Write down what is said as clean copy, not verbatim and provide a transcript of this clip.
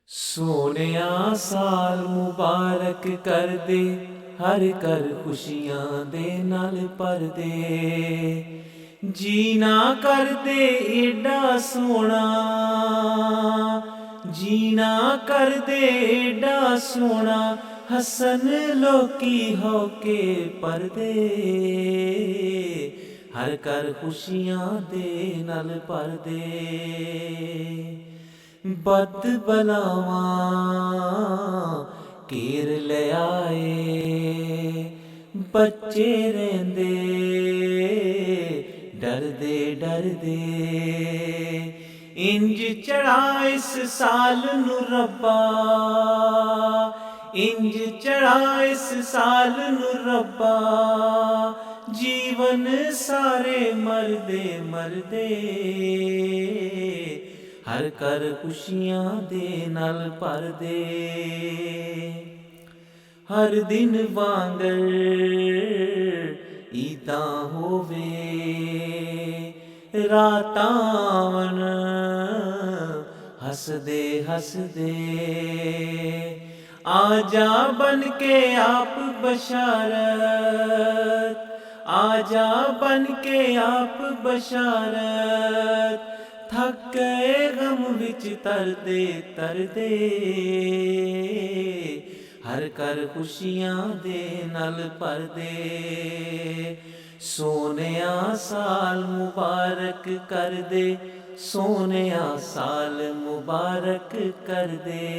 सोनिया साल मुबारक कर दे, हर कर खुशियां दे नाल भर दे। जीना कर दे एडा सोना, जीना कर दे एडा सोना, हसन लोकी होके पर दे। हर कर खुशियां दे नाल भर दे। बद बलावां घेर लियाए, बच्चे रेंदे डरदे डरदे। इंज चढ़ा इस साल नू रब्बा, इंज चढ़ा इस साल नू रब्बा, जीवन सारे मरदे मरदे। हर कर खुशियां दे नाल भर दे। हर दिन वांगर ईदां होवे, रातां आवन हसदे हसदे। आजा बन के आप बशारत, आजा बन के आप बशारत। थक गए गम विच तरदे तरदे। हर कर खुशियां दे नाल भर दे। सोनिया साल मुबारक कर दे, सोनिया साल मुबारक कर दे।